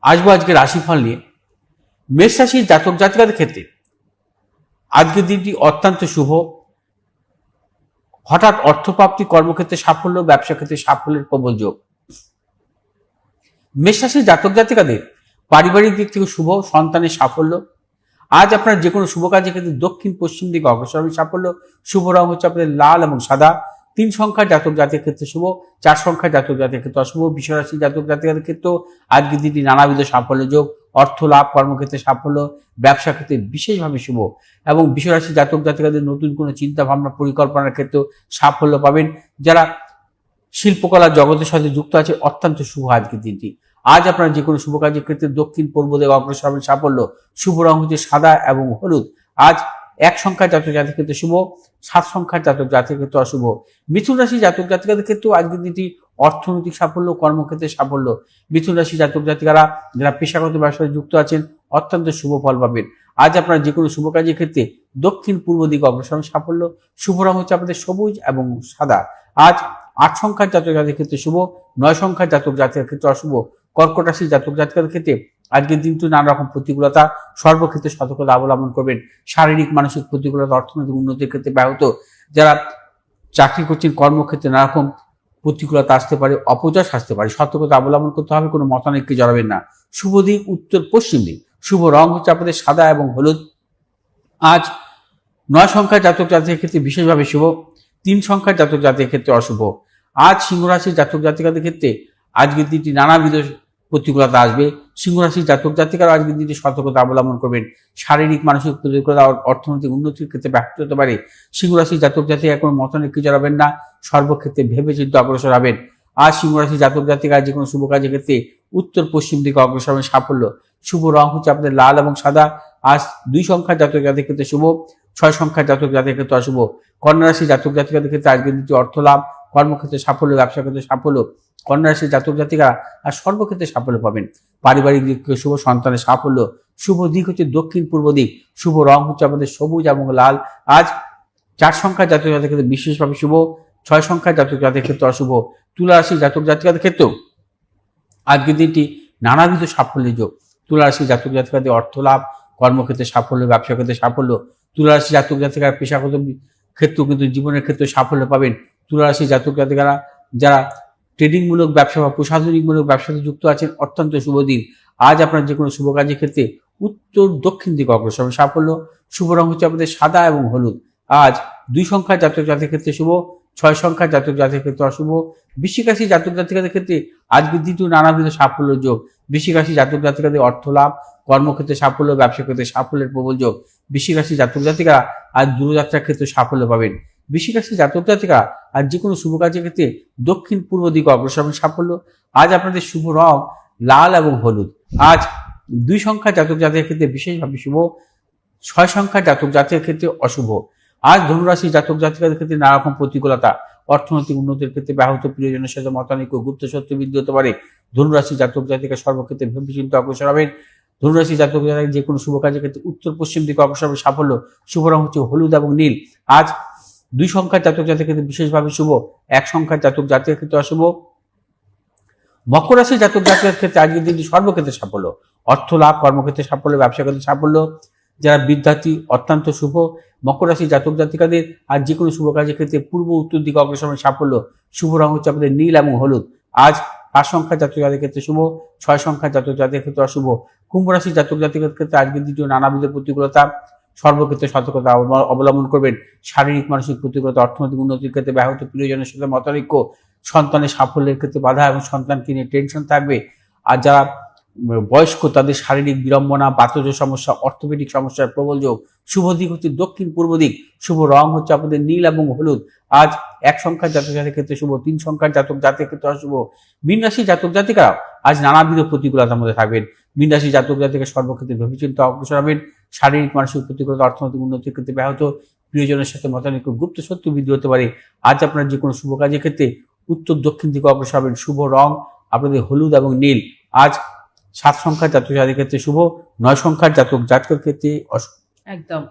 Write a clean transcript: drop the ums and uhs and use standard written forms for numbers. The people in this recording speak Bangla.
আসবো আজকে রাশিফল নিয়ে। মেষ রাশির জাতক জাতিকাদের ক্ষেত্রে আজকের দিনটি অত্যন্ত শুভ। হঠাৎ অর্থপ্রাপ্তি, কর্মক্ষেত্রে সাফল্য, ব্যবসা ক্ষেত্রে সাফল্যের প্রবল যোগ। মেষ রাশির জাতক জাতিকাদের পারিবারিক দিক থেকে শুভ, সন্তানের সাফল্য। আজ আপনার যে কোনো শুভ কাজের ক্ষেত্রে দক্ষিণ পশ্চিম দিকে অগ্রসর সাফল্য। শুভ রং হচ্ছে আপনাদের লাল এবং সাদা। 3 সংখ্যার জাতক জাতির ক্ষেত্রে শুভ, 4 সংখ্যার জাতক জাতির ক্ষেত্রে অশুভ। বৃষ রাশির জাতক জাতিকাদের ক্ষেত্রেও আজকের দিনটি নানাবিধ সাফল্য যোগ, অর্থ লাভ, কর্মক্ষেত্রে সাফল্য, ব্যবসা ক্ষেত্রে বিশেষভাবে শুভ। এবং বৃষ রাশির জাতক জাতিকাদের নতুন কোনো চিন্তা ভাবনা, পরিকল্পনার ক্ষেত্রেও সাফল্য পাবেন। যারা শিল্পকলা জগতের সাথে যুক্ত আছে, অত্যন্ত শুভ আজকের দিনটি। আজ আপনার যে কোনো শুভ কাজের ক্ষেত্রে দক্ষিণ পূর্ব দিকে অগ্রসর হবেন সাফল্য। শুভ রং হচ্ছে সাদা এবং হলুদ। আজ 1 সংখ্যার জাতক জাতির ক্ষেত্রে শুভ, 7 সংখ্যার জাতক জাতির ক্ষেত্রে অশুভ। মিথুন রাশি জাতক জাতিকাদের ক্ষেত্রেও আজকের দিনটি অর্থনৈতিক সাফল্য, কর্মক্ষেত্রে সাফল্য। মিথুন রাশি জাতক জাতিকারা যারা পেশাগত ব্যবসায় যুক্ত আছেন, অত্যন্ত শুভ ফল পাবেন। আজ আপনার যে কোনো শুভ কাজের ক্ষেত্রে দক্ষিণ পূর্ব দিকে অগ্রসর সাফল্য। শুভ রং হচ্ছে আপনাদের সবুজ এবং সাদা। আজ 8 সংখ্যার জাতক জাতির ক্ষেত্রে শুভ, 9 সংখ্যার জাতক জাতির ক্ষেত্রে অশুভ। কর্কট রাশি জাতক জাতিকাদের ক্ষেত্রে আজকের দিনটি নানা রকম প্রতিকূলতা, সর্বক্ষেত্রে সতর্কতা অবলম্বন করবেন। শারীরিক মানসিক প্রতিকূলতা, অর্থনৈতিক উন্নতির ক্ষেত্রে ব্যাহত। যারা চাকরি করছেন, কর্মক্ষেত্রে নানা রকম প্রতিকূলতা আসতে পারে, অপযশ আসতে পারে, সতর্কতা অবলম্বন করতে হবে। কোনো মতানৈক্যে জড়াবেন না। শুভ দিক উত্তর পশ্চিম দিক। শুভ রং হচ্ছে আপনাদের সাদা এবং হলুদ। আজ 9 সংখ্যার জাতক জাতির ক্ষেত্রে বিশেষভাবে শুভ, 3 সংখ্যার জাতক জাতির ক্ষেত্রে অশুভ। আজ সিংহ রাশির জাতক জাতিকাদের ক্ষেত্রে আজকের দিনটি নানাবিধ প্রতিকূলতা আসবে। সিংহ রাশির জাতক জাতিকারা আজকের দিনটি সতর্কতা অবলম্বন করবেন। শারীরিক মানসিক প্রতিকূলতা, অর্থনৈতিক উন্নতির ক্ষেত্রে ব্যাহত হতে পারে। সিংহ রাশির জাতক জাতিকা কোনো মতানৈক্যে জড়াবেন না, সর্বক্ষেত্রে ভেবেচিন্তে অগ্রসর হবেন। আজ সিংহ রাশির জাতক জাতিকা যে কোনো শুভ কাজের ক্ষেত্রে উত্তর পশ্চিম দিকে অগ্রসর হবেন সাফল্য। শুভ রং হচ্ছে আপনাদের লাল এবং সাদা। আজ 2 সংখ্যার জাতক জাতির ক্ষেত্রে শুভ, 6 সংখ্যার জাতক জাতির ক্ষেত্রে অশুভ। কন্যা রাশির জাতক জাতিকাদের ক্ষেত্রে আজকের দিনটি অর্থ লাভ, কর্মক্ষেত্রে সাফল্য, ব্যবসা ক্ষেত্রে সাফল্য। কন্যা রাশির জাতক জাতিকা আর সর্বক্ষেত্রে সাফল্য পাবেন। পারিবারিক দিক থেকে শুভ, সন্তানের সাফল্য। শুভ দিক হচ্ছে দক্ষিণ পূর্ব দিক। শুভ রং হচ্ছে আমাদের সবুজ এবং লাল। আজ 4 সংখ্যার জাতক জাতির ক্ষেত্রে বিশেষভাবে শুভ, 6 সংখ্যার জাতক জাতির ক্ষেত্রে অশুভ। তুলা রাশির জাতক জাতিকাদের ক্ষেত্রেও আজকের দিনটি নানাবিধ সাফল্যের যোগ। তুলা রাশির জাতক জাতিকাদের অর্থ লাভ, কর্মক্ষেত্রে সাফল্য, ব্যবসা ক্ষেত্রে সাফল্য। তুলা রাশির জাতক জাতিকারা পেশাগত ক্ষেত্রেও কিন্তু জীবনের ক্ষেত্রে সাফল্য পাবেন। তুলা রাশির জাতক জাতিকারা যারা ট্রেডিংমূলক ব্যবসা বা প্রশাসনিকমূলক ব্যবসাতে যুক্ত আছেন, অত্যন্ত শুভ দিন। আজ আপনার যে কোনো শুভ কাজের ক্ষেত্রে উত্তর দক্ষিণ দিকে অগ্রসর সাফল্য। শুভ রং হচ্ছে আমাদের সাদা এবং হলুদ। আজ 2 সংখ্যার জাতক জাতির ক্ষেত্রে শুভ, 6 সংখ্যার জাতক জাতির ক্ষেত্রে অশুভ। বৃশ্চিক রাশি জাতক জাতিকাদের ক্ষেত্রে আজকের দ্বিতীয় নানাবিধ সাফল্য যোগ। বৃশ্চিক রাশি জাতক জাতিকাদের অর্থ লাভ, কর্মক্ষেত্রে সাফল্য, ব্যবসা ক্ষেত্রে সাফল্যের প্রবল যোগ। বৃশ্চিক রাশি জাতক জাতিকারা আজ দূরযাত্রার ক্ষেত্রে সাফল্য পাবেন। বৃশ্চিক রাশি জাতক জাতিকা আর যে কোনো শুভ কাজের ক্ষেত্রে দক্ষিণ পূর্ব দিকে অগ্রসর সাফল্য। আজ আপনাদের শুভ রং লাল এবং হলুদ। আজ 2 সংখ্যার জাতক জাতির ক্ষেত্রে বিশেষভাবে শুভ, 6 সংখ্যার জাতক জাতির ক্ষেত্রে অশুভ। আজ ধনুরাশি জাতক জাতিকাদের ক্ষেত্রে নানা রকম প্রতিকূলতা, অর্থনৈতিক উন্নতির ক্ষেত্রে ব্যাহত, প্রিয়জনের সাথে মতানৈক্য, গুপ্ত শত্রু বৃদ্ধি হতে পারে। ধনুরাশি জাতক জাতিকা সর্বক্ষেত্রে ভেবেচিন্তে অগ্রসর হবেন। ধনুরাশি জাতক জাতিকা যে কোনো শুভ কাজের ক্ষেত্রে উত্তর পশ্চিম দিকে অগ্রসর হবে সাফল্য। শুভ রং হচ্ছে হলুদ এবং নীল। আজ 2 সংখ্যার জাতক জাতির ক্ষেত্রে বিশেষভাবে শুভ, 1 সংখ্যার জাতক জাতির ক্ষেত্রে অশুভ। মকর রাশির জাতক জাতিকার ক্ষেত্রে আজকের দিনটি সর্বক্ষেত্রে সাফল্য, অর্থ লাভ, কর্মক্ষেত্রে সাফল্য, ব্যবসা ক্ষেত্রে সাফল্য। যারা বিদ্যার্থী, অত্যন্ত শুভ। মকর রাশির জাতক জাতিকাদের আর যে কোনো শুভ কাজের ক্ষেত্রে পূর্ব উত্তর দিকে অগ্রসর সাফল্য। শুভ রং হচ্ছে আপনাদের নীল এবং হলুদ। আজ 5 সংখ্যার জাতক জাতির ক্ষেত্রে শুভ, 6 সংখ্যার জাতক জাতির ক্ষেত্রে অশুভ। কুম্ভ রাশির জাতক জাতিকাদের ক্ষেত্রে আজকের দ্বিতীয় নানাবিধ প্রতিকূলতা, সর্বক্ষেত্রে সতর্কতা অবলম্বন করবেন। শারীরিক মানসিক প্রতিকূলতা, অর্থনৈতিক উন্নতির ক্ষেত্রে ব্যাহত, প্রিয়জনের সাথে মতানৈক্য, সন্তানের সাফল্যের ক্ষেত্রে বাধা এবং সন্তানকে নিয়ে টেনশন থাকবে। আর যারা বয়স্ক তাদের শারীরিক বিড়ম্বনা, বাতজ সমস্যা, অর্থোপেডিক সমস্যার প্রবল যোগ। শুভ দিক হচ্ছে দক্ষিণ পূর্ব দিক। শুভ রং হচ্ছে আপনাদের নীল এবং হলুদ। আজ 1 সংখ্যার জাতক জাতির ক্ষেত্রে শুভ, 3 সংখ্যার জাতক জাতির ক্ষেত্রে অশুভ। মীন রাশি জাতক জাতিকারাও আজ নানাবিধ প্রতিকূলতার মধ্যে থাকবেন। মীন রাশি জাতক জাতিকা সর্বক্ষেত্রে ভেবেচিন্তে অগ্রসর হবেন। শারীরিক মানসিক প্রতিকূলতা, অর্থনৈতিক উন্নতির ক্ষেত্রে ব্যাহত, প্রিয়জনের সাথে মতানৈক্য, গুপ্ত শত্রু বৃদ্ধি হতে পারে। আজ আপনার যে কোনো শুভ কাজের ক্ষেত্রে উত্তর দক্ষিণ দিকে অগ্রসর হবেন। শুভ রং আপনাদের হলুদ এবং নীল। আজ 7 সংখ্যার জাতক জাতির ক্ষেত্রে শুভ, 9 সংখ্যার জাতক জাতিকের ক্ষেত্রে অশুভ। একদম।